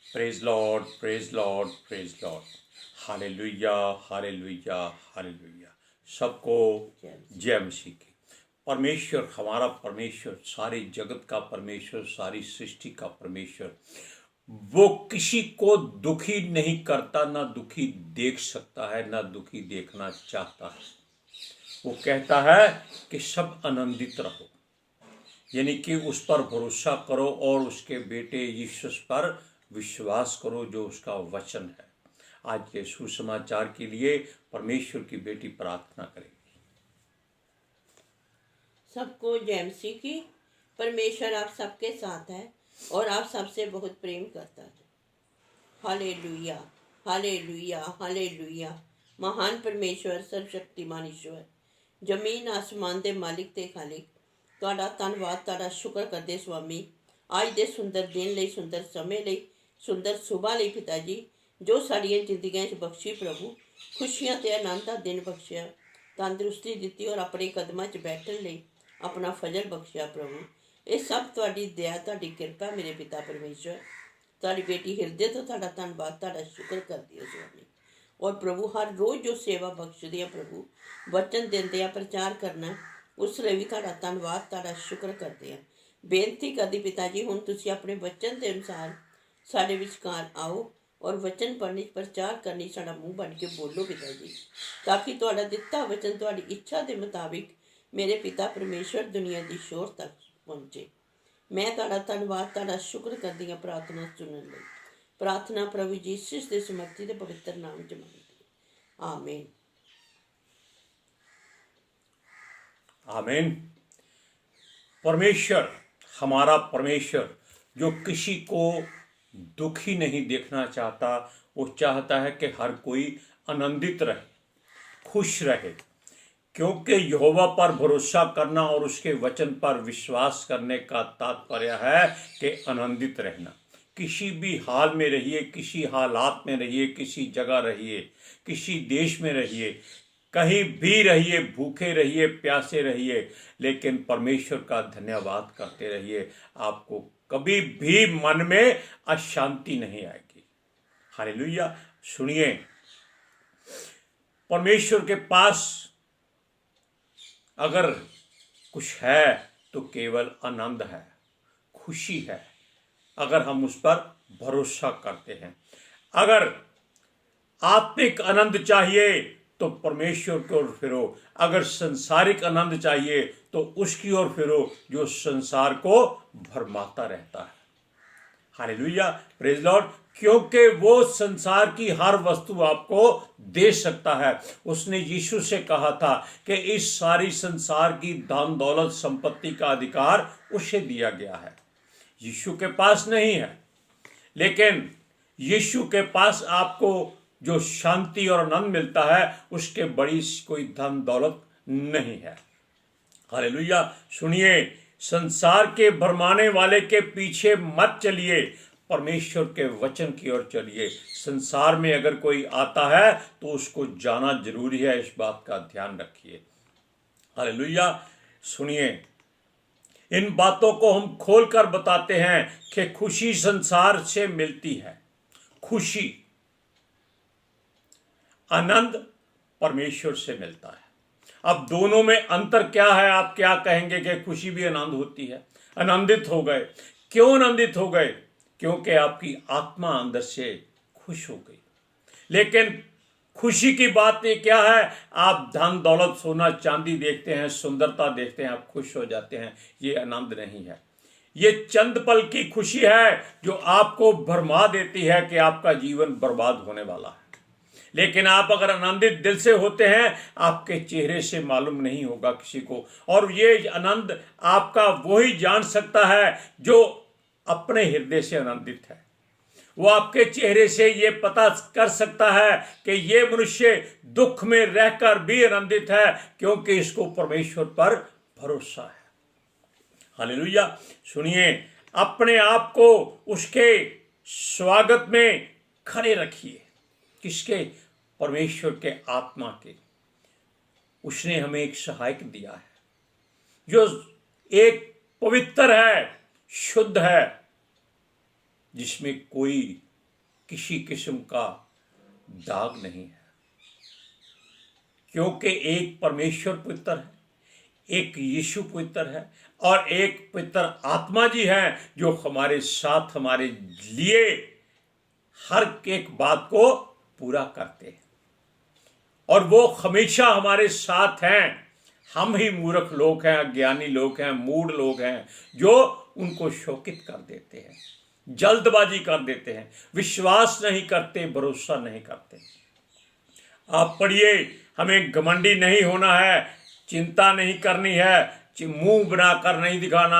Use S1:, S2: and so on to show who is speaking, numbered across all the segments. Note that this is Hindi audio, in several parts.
S1: Praise Lord, praise Lord, praise Lord. Hallelujah, hallelujah, hallelujah. सबको जय मसीह की। परमेश्वर, हमारा परमेश्वर, सारी जगत का परमेश्वर, सारी सृष्टि का परमेश्वर, वो किसी को दुखी नहीं करता, ना दुखी देख सकता है, ना दुखी देखना चाहता है। वो कहता है कि सब आनंदित रहो, यानी कि उस पर भरोसा करो और उसके बेटे यीशु पर विश्वास करो जो उसका वचन है। आज के सुसमाचार के लिए परमेश्वर की बेटी प्रार्थना करेगी।
S2: सबको जय मसीह की। परमेश्वर आप सबके साथ है और आप सबसे बहुत प्रेम करता है। Hallelujah, hallelujah, hallelujah. महान परमेश्वर, सर्वशक्तिमान ईश्वर, जमीन आसमान दे मालिक ते खालिक, ਤੁਹਾਡਾ ਧੰਨਵਾਦ, ਤੁਹਾਡਾ ਸ਼ੁਕਰ ਕਰਦੇ ਸੁਆਮੀ, ਅੱਜ ਦੇ ਸੁੰਦਰ ਦਿਨ ਲਈ, ਸੁੰਦਰ ਸਮੇਂ ਲਈ, ਸੁੰਦਰ ਸੁਬਾਹ ਲਈ ਪਿਤਾ ਜੀ, ਜੋ ਸਾਡੀਆਂ ਜ਼ਿੰਦਗੀਆਂ 'ਚ ਬਖਸ਼ੀ ਪ੍ਰਭੂ, ਖੁਸ਼ੀਆਂ ਤੇ ਆਨੰਦ ਦਾ ਦਿਨ ਬਖਸ਼ਿਆ, ਤੰਦਰੁਸਤੀ ਦਿੱਤੀ ਔਰ ਆਪਣੇ ਕਦਮਾਂ 'ਚ ਬੈਠਣ ਲਈ ਆਪਣਾ ਫਜ਼ਲ ਬਖਸ਼ਿਆ ਪ੍ਰਭੂ। ਇਹ ਸਭ ਤੁਹਾਡੀ ਦਇਆ, ਤੁਹਾਡੀ ਕਿਰਪਾ ਮੇਰੇ ਪਿਤਾ ਪਰਮੇਸ਼ਰ। ਤੁਹਾਡੀ ਬੇਟੀ ਹਿਰਦੇ ਤੋਂ ਤੁਹਾਡਾ ਧੰਨਵਾਦ, ਤੁਹਾਡਾ ਸ਼ੁਕਰ ਕਰਦੀ ਹੈ ਸੁਆਮੀ। ਔਰ ਪ੍ਰਭੂ ਹਰ ਰੋਜ਼ ਜੋ ਸੇਵਾ ਬਖਸ਼ਦੇ ਆ ਪ੍ਰਭੂ, ਵਚਨ ਦਿੰਦੇ ਆ, ਪ੍ਰਚਾਰ ਕਰਨਾ, ਉਸ ਲਈ ਵੀ ਤੁਹਾਡਾ ਧੰਨਵਾਦ, ਤੁਹਾਡਾ ਸ਼ੁਕਰ ਕਰਦੇ ਆ। ਬੇਨਤੀ ਕਰਦੀ ਪਿਤਾ ਜੀ, ਹੁਣ ਤੁਸੀਂ ਆਪਣੇ ਵਚਨ ਦੇ ਅਨੁਸਾਰ ਸਾਡੇ ਵਿਚਕਾਰ ਆਓ ਔਰ ਵਚਨ ਪੜ੍ਹਨੀ, ਪ੍ਰਚਾਰ ਕਰਨੀ, ਸਾਡਾ ਮੂੰਹ ਬਣ ਕੇ ਬੋਲੋ ਪਿਤਾ ਜੀ, ਤਾਂ ਕਿ ਤੁਹਾਡਾ ਦਿੱਤਾ ਵਚਨ ਤੁਹਾਡੀ ਇੱਛਾ ਦੇ ਮੁਤਾਬਿਕ ਮੇਰੇ ਪਿਤਾ ਪਰਮੇਸ਼ਵਰ ਦੁਨੀਆ ਦੀ ਸ਼ੋਰ ਤੱਕ ਪਹੁੰਚੇ। ਮੈਂ ਤੁਹਾਡਾ ਧੰਨਵਾਦ, ਤੁਹਾਡਾ ਸ਼ੁਕਰ ਕਰਦੀ ਹਾਂ ਪ੍ਰਾਰਥਨਾ ਸੁਣਨ ਲਈ। ਪ੍ਰਾਰਥਨਾ ਪ੍ਰਭੂ ਯੀਸ਼ੂ ਦੇ ਸਮਰਥੀ ਦੇ ਪਵਿੱਤਰ ਨਾਮ 'ਚ ਮੰਗਦੀ ਹਾਂ, ਆਮੀਨ।
S1: आमीन। परमेश्वर, हमारा परमेश्वर जो किसी को दुखी नहीं देखना चाहता, वो चाहता है कि हर कोई आनंदित रहे, खुश रहे, क्योंकि यहोवा पर भरोसा करना और उसके वचन पर विश्वास करने का तात्पर्य है कि आनंदित रहना। किसी भी हाल में रहिए, किसी हालात में रहिए, किसी जगह रहिए, किसी देश में रहिए, कहीं भी रहिए, भूखे रहिए, प्यासे रहिए, लेकिन परमेश्वर का धन्यवाद करते रहिए। आपको कभी भी मन में अशांति नहीं आएगी। हालेलुया। सुनिए, परमेश्वर के पास अगर कुछ है तो केवल आनंद है, खुशी है, अगर हम उस पर भरोसा करते हैं। अगर आत्मिक आनंद चाहिए तो परमेश्वर की ओर फिरो, अगर संसारिक आनंद चाहिए तो उसकी ओर फिरो जो संसार को भरमाता रहता है। Hallelujah, praise Lord. क्योंकि वो संसार की हर वस्तु आपको दे सकता है। उसने यीशु से कहा था कि इस सारी संसार की धन दौलत संपत्ति का अधिकार उसे दिया गया है। यीशु के पास नहीं है, लेकिन यीशु के पास आपको जो शांति और आनंद मिलता है उसके बड़ी कोई धन दौलत नहीं है। हालेलुया। सुनिए, संसार के भरमाने वाले के पीछे मत चलिए, परमेश्वर के वचन की ओर चलिए। संसार में अगर कोई आता है तो उसको जाना जरूरी है, इस बात का ध्यान रखिए। हालेलुया। सुनिए, इन बातों को हम खोलकर बताते हैं कि खुशी संसार से मिलती है, खुशी, आनंद परमेश्वर से मिलता है। अब दोनों में अंतर क्या है? आप क्या कहेंगे कि खुशी भी आनंद होती है? आनंदित हो गए, क्यों आनंदित हो गए? क्योंकि आपकी आत्मा अंदर से खुश हो गई। लेकिन खुशी की बात ये क्या है? आप धन दौलत सोना चांदी देखते हैं, सुंदरता देखते हैं, आप खुश हो जाते हैं, ये आनंद नहीं है। ये चंद पल की खुशी है जो आपको भरमा देती है कि आपका जीवन बर्बाद होने वाला है। लेकिन आप अगर आनंदित दिल से होते हैं, आपके चेहरे से मालूम नहीं होगा किसी को। और ये आनंद आपका वही जान सकता है जो अपने हृदय से आनंदित है। वो आपके चेहरे से ये पता कर सकता है कि ये मनुष्य दुख में रहकर भी आनंदित है, क्योंकि इसको परमेश्वर पर भरोसा है। हालेलुया। सुनिए, अपने आप को उसके स्वागत में खड़े रखिए। किसके? परमेश्वर के आत्मा के। उसने हमें एक सहायक दिया है जो एक पवित्र है, शुद्ध है, जिसमें कोई किसी किस्म का दाग नहीं है, क्योंकि एक परमेश्वर पुत्र है, एक यीशु पुत्र है और एक पुत्र आत्मा जी है जो हमारे साथ हमारे लिए हर एक बात को पूरा करते हैं और वो हमेशा हमारे साथ हैं। हम ही मूर्ख लोग हैं, अज्ञानी लोग हैं, मूढ़ लोग हैं जो उनको शोकित कर देते हैं, जल्दबाजी कर देते हैं, विश्वास नहीं करते, भरोसा नहीं करते। आप पढ़िए, हमें घमंडी नहीं होना है, चिंता नहीं करनी है, मुंह बनाकर नहीं दिखाना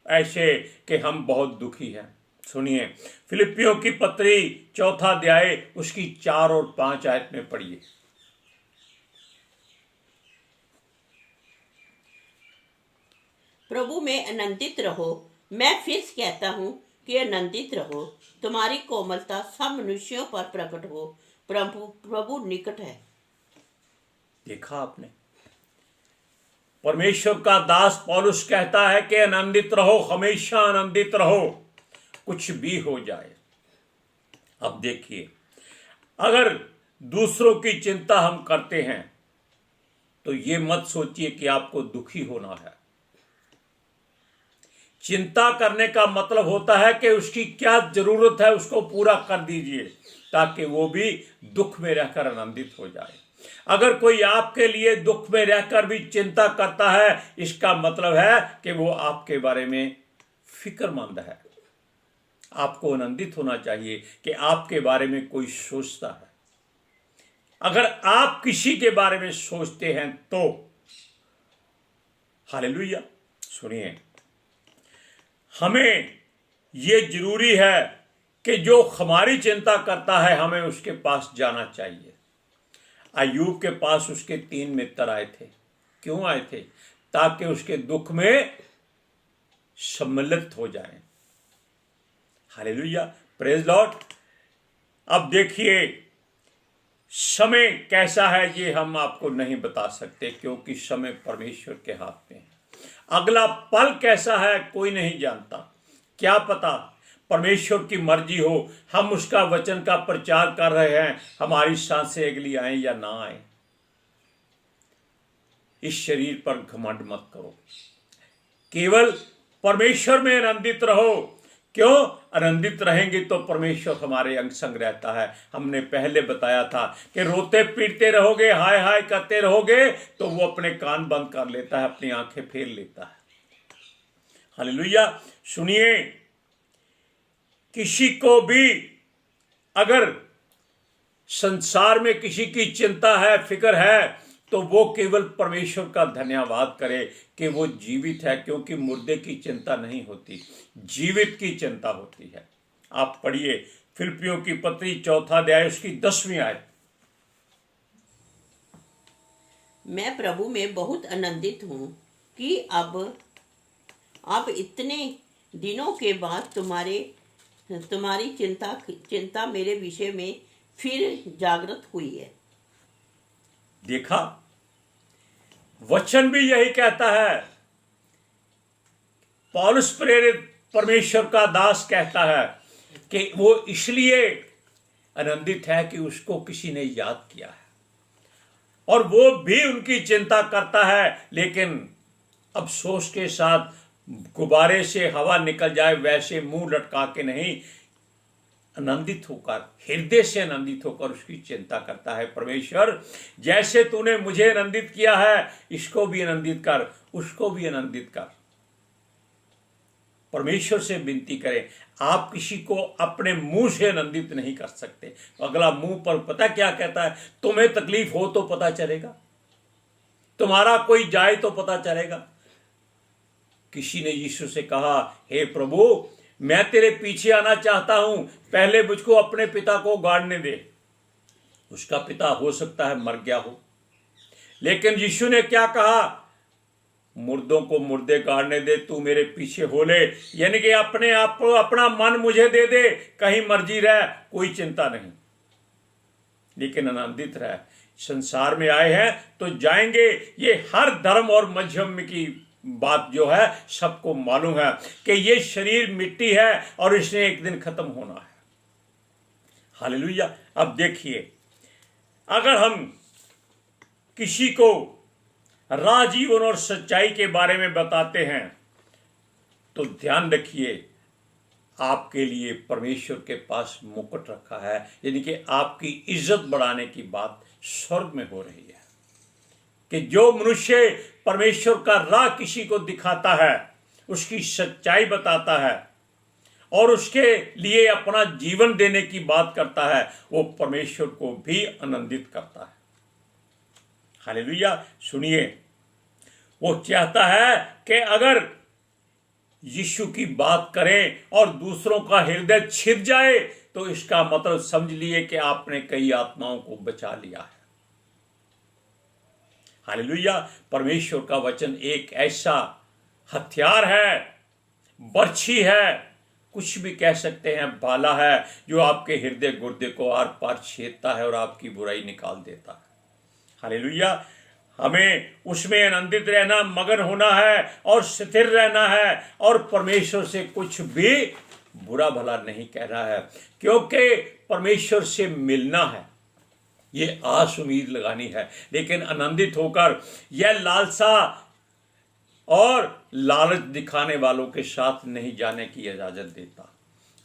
S1: ऐसे कि हम बहुत दुखी हैं। सुनिए, फिलिपियों की पत्री 4 अध्याय उसकी 4 और 5 आयत में पढ़िए।
S2: प्रभु में आनंदित रहो। मैं फिर कहता हूँ कि आनंदित रहो। तुम्हारी कोमलता सब मनुष्यों पर प्रकट हो। प्रभु निकट है।
S1: देखा आपने, परमेश्वर का दास पौलुस कहता है कि आनंदित रहो, हमेशा आनंदित रहो, कुछ भी हो जाए। अब देखिए, अगर दूसरों की चिंता हम करते हैं तो ये मत सोचिए कि आपको दुखी होना है। चिंता करने का मतलब होता है कि उसकी क्या जरूरत है उसको पूरा कर दीजिए ताकि वो भी दुख में रहकर आनंदित हो जाए। अगर कोई आपके लिए दुख में रहकर भी चिंता करता है, इसका मतलब है कि वो आपके बारे में फिक्रमंद है। आपको आनंदित होना चाहिए कि आपके बारे में कोई सोचता है। अगर आप किसी के बारे में सोचते हैं तो हालेलुया। सुनिए, हमें यह जरूरी है कि जो हमारी चिंता करता है हमें उसके पास जाना चाहिए। अय्यूब के पास उसके 3 मित्र आए थे। क्यों आए थे? ताकि उसके दुख में सम्मिलित हो जाएं। Hallelujah, praise Lord. अब देखिए, समय कैसा है ये हम आपको नहीं बता सकते क्योंकि समय परमेश्वर के हाथ में है। अगला पल कैसा है कोई नहीं जानता। क्या पता परमेश्वर की मर्जी हो, हम उसका वचन का प्रचार कर रहे हैं, हमारी सांसें अगली आए या ना आए। इस शरीर पर घमंड मत करो, केवल परमेश्वर में आनंदित रहो। क्यों? आनंदित रहेंगे तो परमेश्वर हमारे अंग संग रहता है। हमने पहले बताया था कि रोते पीटते रहोगे, हाय हाय करते रहोगे तो वो अपने कान बंद कर लेता है, अपनी आंखें फेर लेता है। हालेलुया। सुनिए, किसी को भी अगर संसार में किसी की चिंता है, फिक्र है, तो वो केवल परमेश्वर का धन्यवाद करे कि वो जीवित है, क्योंकि मुर्दे की चिंता नहीं होती, जीवित की चिंता होती है। आप पढ़िए फिलिपियों की पत्री 4 अध्याय उसकी 10वीं आयत।
S2: मैं प्रभु में बहुत आनंदित हूँ कि अब इतने दिनों के बाद तुम्हारी चिंता मेरे विषय में फिर जागृत हुई है।
S1: देखा, वचन भी यही कहता है। पौलुस प्रेरित परमेश्वर का दास कहता है कि वो इसलिए आनंदित है कि उसको किसी ने याद किया है और वो भी उनकी चिंता करता है, लेकिन अफसोस के साथ गुब्बारे से हवा निकल जाए वैसे मुंह लटका के नहीं, आनंदित होकर, हृदय से आनंदित होकर उसकी चिंता करता है। परमेश्वर, जैसे तूने मुझे आनंदित किया है, इसको भी आनंदित कर, उसको भी आनंदित कर। परमेश्वर से विनती करें। आप किसी को अपने मुंह से आनंदित नहीं कर सकते। अगला मुंह पर पता क्या कहता है? तुम्हें तकलीफ हो तो पता चलेगा, तुम्हारा कोई जाए तो पता चलेगा। किसी ने यीशु से कहा, हे प्रभु, मैं तेरे पीछे आना चाहता हूं, पहले मुझको अपने पिता को गाड़ने दे। उसका पिता हो सकता है मर गया हो, लेकिन यीशु ने क्या कहा? मुर्दों को मुर्दे गाड़ने दे, तू मेरे पीछे हो ले। यानी कि अपने आप को, अपना मन मुझे दे दे, कहीं मर्जी रह, कोई चिंता नहीं, लेकिन आनंदित रह। संसार में आए हैं तो जाएंगे, ये हर धर्म और मजहब की बात जो है सबको मालूम है कि ये शरीर मिट्टी है और इसने एक दिन खत्म होना है। हालेलुया। अब देखिए, अगर हम किसी को राह जीवन और सच्चाई के बारे में बताते हैं तो ध्यान रखिए, आपके लिए परमेश्वर के पास मुकुट रखा है, यानी कि आपकी इज्जत बढ़ाने की बात स्वर्ग में हो रही है कि जो मनुष्य परमेश्वर का राह किसी को दिखाता है, उसकी सच्चाई बताता है और उसके लिए अपना जीवन देने की बात करता है, वो परमेश्वर को भी आनंदित करता है। हालेलुया। सुनिए, वो चाहता है कि अगर यीशु की बात करें और दूसरों का हृदय छिद जाए तो इसका मतलब समझ लिए कि आपने कई आत्माओं को बचा लिया है। हालेलुया। परमेश्वर का वचन एक ऐसा हथियार है, बर्छी है, कुछ भी कह सकते हैं, भाला है, जो आपके हृदय गुर्दे को आर पार छेदता है और आपकी बुराई निकाल देता है। हालेलुया। हमें उसमें आनंदित रहना, मगन होना है और स्थिर रहना है और परमेश्वर से कुछ भी बुरा भला नहीं कहना है, क्योंकि परमेश्वर से मिलना है, ये आस उम्मीद लगानी है, लेकिन आनंदित होकर यह लालसा और लालच दिखाने वालों के साथ नहीं जाने की इजाजत देता।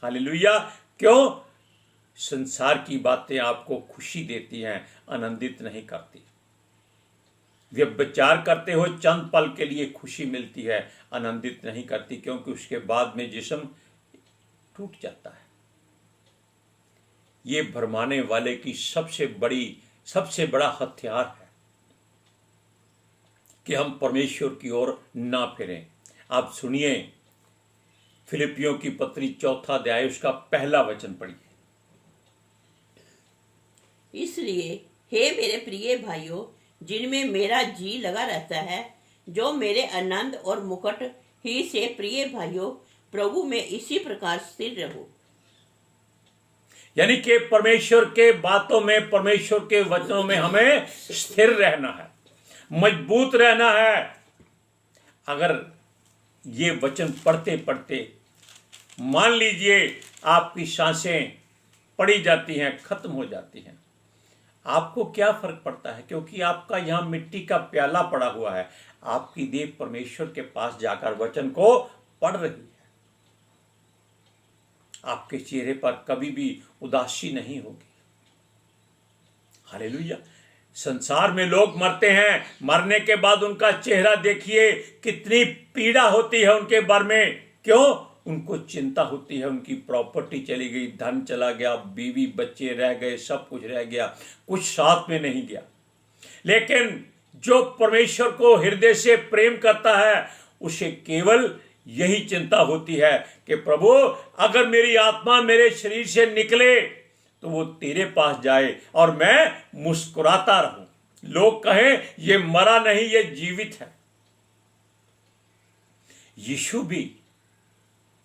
S1: हालेलुया। क्यों? संसार की बातें आपको खुशी देती हैं, आनंदित नहीं करती। व्यभिचार करते हो चंद पल के लिए खुशी मिलती है, आनंदित नहीं करती, क्योंकि उसके बाद में जिस्म टूट जाता है। ये भरमाने वाले की सबसे बड़ा हथियार है कि हम परमेश्वर की ओर ना फिरें। आप सुनिए, फिलिपियों की पत्री 4 अध्याय उसका 1 वचन पढ़िए।
S2: इसलिए हे मेरे प्रिय भाइयों, जिनमें मेरा जी लगा रहता है, जो मेरे आनंद और मुकुट ही से प्रिय भाइयों, प्रभु में इसी प्रकार स्थिर रहो।
S1: यानी कि परमेश्वर के बातों में, परमेश्वर के वचनों में हमें स्थिर रहना है, मजबूत रहना है। अगर ये वचन पढ़ते पढ़ते मान लीजिए आपकी सांसें पड़ी जाती हैं, खत्म हो जाती हैं, आपको क्या फर्क पड़ता है? क्योंकि आपका यहां मिट्टी का प्याला पड़ा हुआ है, आपकी देह परमेश्वर के पास जाकर वचन को पढ़ रही है। आपके चेहरे पर कभी भी उदासी नहीं होगी। हालेलुया। संसार में लोग मरते हैं, मरने के बाद उनका चेहरा देखिए, कितनी पीड़ा होती है उनके बारे में। क्यों? उनको चिंता होती है, उनकी प्रॉपर्टी चली गई, धन चला गया, बीवी बच्चे रह गए, सब कुछ रह गया, कुछ साथ में नहीं गया। लेकिन जो परमेश्वर को हृदय से प्रेम करता है, उसे केवल यही चिंता होती है कि प्रभु, अगर मेरी आत्मा मेरे शरीर से निकले तो वो तेरे पास जाए और मैं मुस्कुराता रहूं, लोग कहें ये मरा नहीं, ये जीवित है। यीशु भी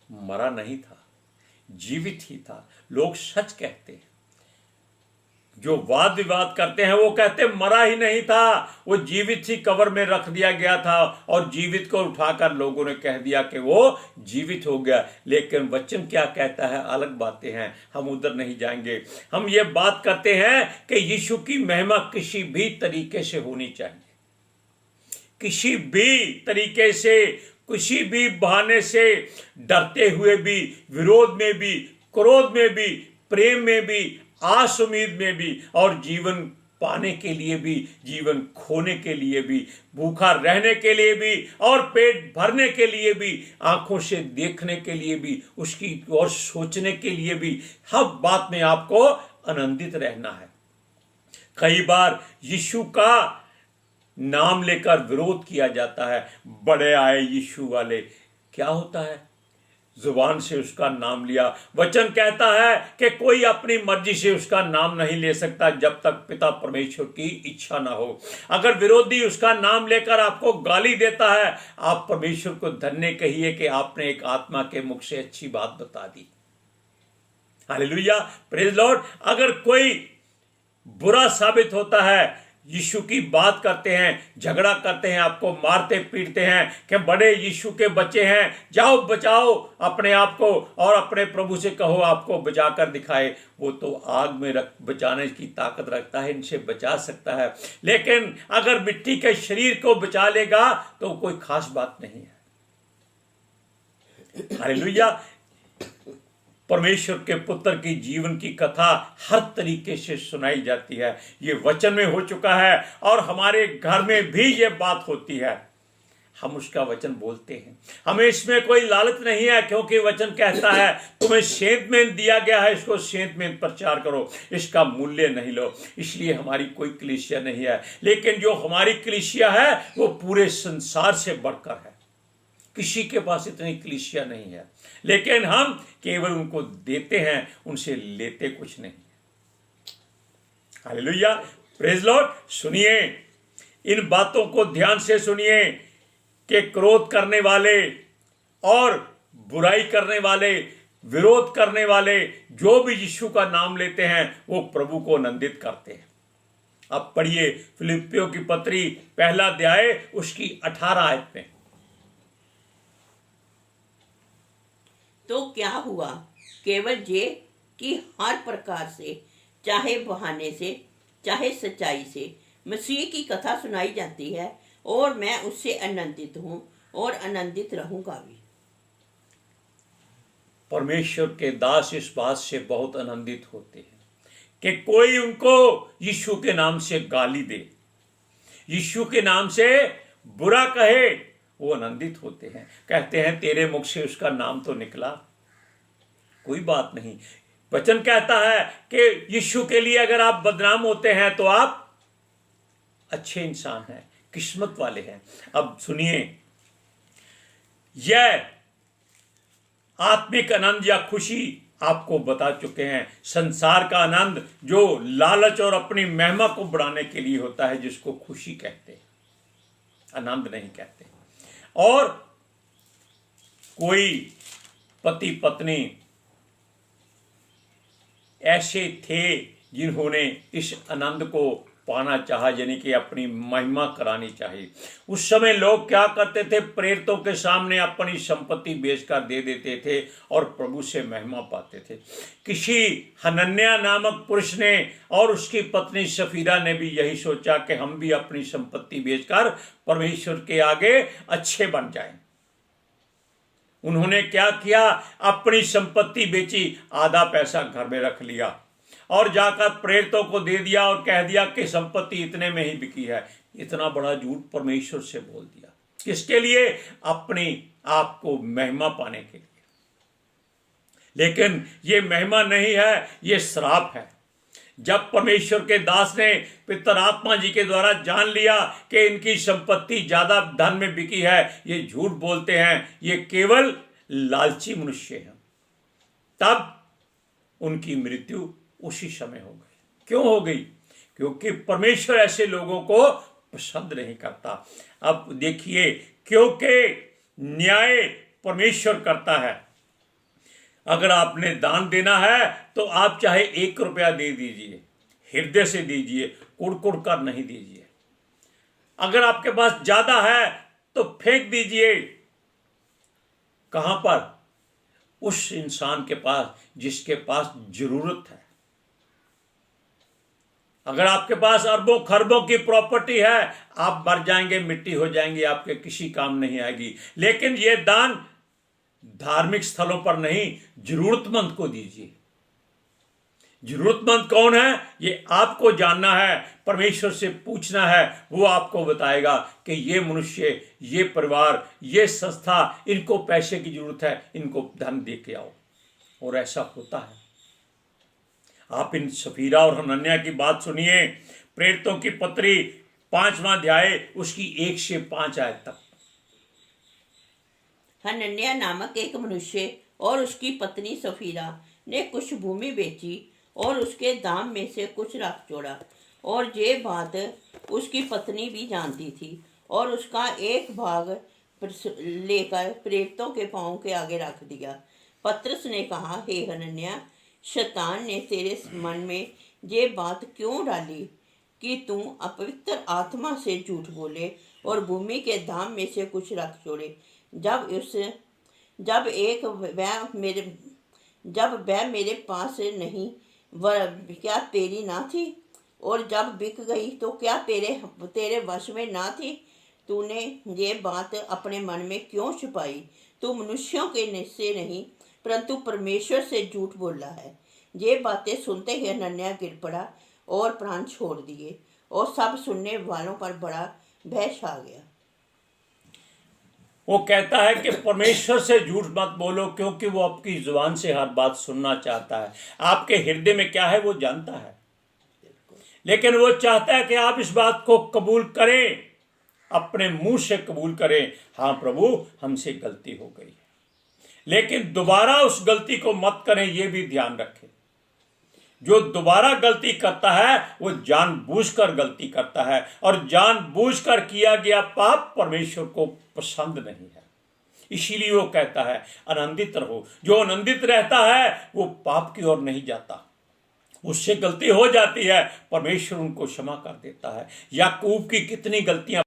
S1: मरा नहीं था, जीवित ही था। लोग सच कहते हैं, जो वाद विवाद करते हैं वो कहते मरा ही नहीं था, वो जीवित ही कब्र में रख दिया गया था और जीवित को उठाकर लोगों ने कह दिया कि वो जीवित हो गया। लेकिन वचन क्या कहता है, अलग बातें हैं, हम उधर नहीं जाएंगे। हम ये बात करते हैं कि यीशु की महिमा किसी भी तरीके से होनी चाहिए, किसी भी तरीके से, किसी भी बहाने से, डरते हुए भी, विरोध में भी, क्रोध में भी, प्रेम में भी, आस उम्मीद में भी, और जीवन पाने के लिए भी, जीवन खोने के लिए भी, भूखा रहने के लिए भी और पेट भरने के लिए भी, आंखों से देखने के लिए भी, उसकी ओर सोचने के लिए भी, हर बात में आपको आनंदित रहना है। कई बार यीशु का नाम लेकर विरोध किया जाता है, बड़े आए यीशु वाले। क्या होता है? जुबान से उसका नाम लिया। वचन कहता है कि कोई अपनी मर्जी से उसका नाम नहीं ले सकता जब तक पिता परमेश्वर की इच्छा ना हो। अगर विरोधी उसका नाम लेकर आपको गाली देता है, आप परमेश्वर को धन्य कहिए कि आपने एक आत्मा के मुख से अच्छी बात बता दी। Hallelujah, praise Lord. अगर कोई बुरा साबित होता है, यीशु की बात करते हैं, झगड़ा करते हैं, आपको मारते पीटते हैं कि बड़े यीशु के बच्चे हैं, जाओ बचाओ अपने आप को और अपने प्रभु से कहो आपको बचा कर दिखाए। वो तो आग में बचाने की ताकत रखता है, इनसे बचा सकता है, लेकिन अगर मिट्टी के शरीर को बचा लेगा तो कोई खास बात नहीं है। हालेलुया। परमेश्वर के पुत्र की जीवन की कथा हर तरीके से सुनाई जाती है। ये वचन में हो चुका है और हमारे घर में भी ये बात होती है। हम उसका वचन बोलते हैं, हमें इसमें कोई लालच नहीं है, क्योंकि वचन कहता है तुम्हें सेंत में दिया गया है, इसको सेंत में प्रचार करो, इसका मूल्य नहीं लो। इसलिए हमारी कोई कलीसिया नहीं है, लेकिन जो हमारी कलीसिया है वो पूरे संसार से बढ़कर है। किसी के पास इतनी कलीसिया नहीं है, लेकिन हम केवल उनको देते हैं, उनसे लेते कुछ नहीं। Hallelujah, praise Lord. सुनिए, इन बातों को ध्यान से सुनिए कि क्रोध करने वाले और बुराई करने वाले, विरोध करने वाले, जो भी यीशु का नाम लेते हैं वो प्रभु को आनंदित करते हैं। अब पढ़िए फिलिप्पियों की पत्री 1 अध्याय उसकी 18 आयत में।
S2: तो क्या हुआ, केवल ये कि हर प्रकार से, चाहे बहाने से चाहे सच्चाई से, मसीह की कथा सुनाई जाती है और मैं उससे आनंदित हूं और आनंदित रहूंगा भी।
S1: परमेश्वर के दास इस बात से बहुत आनंदित होते हैं कि कोई उनको यीशु के नाम से गाली दे, यीशु के नाम से बुरा कहे, वो आनंदित होते हैं, कहते हैं तेरे मुख से उसका नाम तो निकला, कोई बात नहीं। वचन कहता है कि यीशु के लिए अगर आप बदनाम होते हैं तो आप अच्छे इंसान हैं, किस्मत वाले हैं। अब सुनिए, यह आत्मिक आनंद या खुशी आपको बता चुके हैं। संसार का आनंद जो लालच और अपनी महिमा को बढ़ाने के लिए होता है, जिसको खुशी कहते हैं, आनंद नहीं कहते। और कोई पति पत्नी ऐसे थे जिन्होंने इस आनंद को पाना चाहा, यानी कि अपनी महिमा करानी चाहिए। उस समय लोग क्या करते थे, प्रेरितों के सामने अपनी संपत्ति बेचकर दे देते थे और प्रभु से महिमा पाते थे। किसी हनन्याह नामक पुरुष ने और उसकी पत्नी सफीरा ने भी यही सोचा कि हम भी अपनी संपत्ति बेचकर परमेश्वर के आगे अच्छे बन जाएं। उन्होंने क्या किया, अपनी संपत्ति बेची, आधा पैसा घर में रख लिया और जाकर प्रेरितों को दे दिया और कह दिया कि संपत्ति इतने में ही बिकी है। इतना बड़ा झूठ परमेश्वर से बोल दिया, किसके लिए? अपने आप को महिमा पाने के लिए। लेकिन ये महिमा नहीं है, ये श्राप है। जब परमेश्वर के दास ने पितर आत्मा जी के द्वारा जान लिया कि इनकी संपत्ति ज्यादा धन में बिकी है, ये झूठ बोलते हैं, ये केवल लालची मनुष्य हैं, तब उनकी मृत्यु उसी समय हो गई। क्यों हो गई? क्योंकि परमेश्वर ऐसे लोगों को पसंद नहीं करता। अब देखिए, क्योंकि न्याय परमेश्वर करता है। अगर आपने दान देना है तो आप चाहे 1 रुपया दे दीजिए, हृदय से दीजिए, कुड़ कर नहीं दीजिए। अगर आपके पास ज्यादा है तो फेंक दीजिए। कहां पर? उस इंसान के पास जिसके पास जरूरत है। अगर आपके पास अरबों खरबों की प्रॉपर्टी है, आप मर जाएंगे, मिट्टी हो जाएंगे, आपके किसी काम नहीं आएगी। लेकिन यह दान धार्मिक स्थलों पर नहीं, जरूरतमंद को दीजिए। जरूरतमंद कौन है ये आपको जानना है, परमेश्वर से पूछना है, वो आपको बताएगा कि ये मनुष्य, ये परिवार, ये संस्था, इनको पैसे की जरूरत है, इनको धन दे के आओ। और ऐसा होता है। आप इन सफीरा और हनन्याह की बात सुनिए। प्रेरितों की पत्री 5वां अध्याय उसकी 1 से 5 आयत तक।
S2: हनन्याह नामक एक मनुष्य और उसकी पत्नी सफीरा ने कुछ भूमि बेची और उसके दाम में से कुछ रख जोड़ा, और ये बात उसकी पत्नी भी जानती थी, और उसका एक भाग लेकर प्रेरितों के पांव के आगे रख दिया। पतरस ने कहा, हे हनन्याह, शैतान ने तेरे मन में ये बात क्यों डाली कि तू अपवित्र आत्मा से झूठ बोले और भूमि के धाम में से कुछ रख छोड़े। जब वह मेरे पास नहीं, वह क्या तेरी ना थी? और जब बिक गई तो क्या तेरे वश में ना थी? तूने ये बात अपने मन में क्यों छुपाई? तू मनुष्यों के से नहीं परंतु परमेश्वर से झूठ बोला है। ये बातें सुनते ही हनन्याह गिर पड़ा और प्राण छोड़ दिए, और सब सुनने वालों पर बड़ा भय छा गया।
S1: वो कहता है कि परमेश्वर से झूठ मत बोलो, क्योंकि वो आपकी जुबान से हर बात सुनना चाहता है। आपके हृदय में क्या है वो जानता है, लेकिन वो चाहता है कि आप इस बात को कबूल करें, अपने मुंह से कबूल करें, हाँ प्रभु हमसे गलती हो गई है। लेकिन दोबारा उस गलती को मत करें, ये भी ध्यान रखें। जो दोबारा गलती करता है वो जानबूझकर गलती करता है, और जानबूझकर किया गया पाप परमेश्वर को पसंद नहीं है। इसीलिए वो कहता है आनंदित रहो। जो आनंदित रहता है वो पाप की ओर नहीं जाता। उससे गलती हो जाती है, परमेश्वर उनको क्षमा कर देता है। याकूब की कितनी गलतियां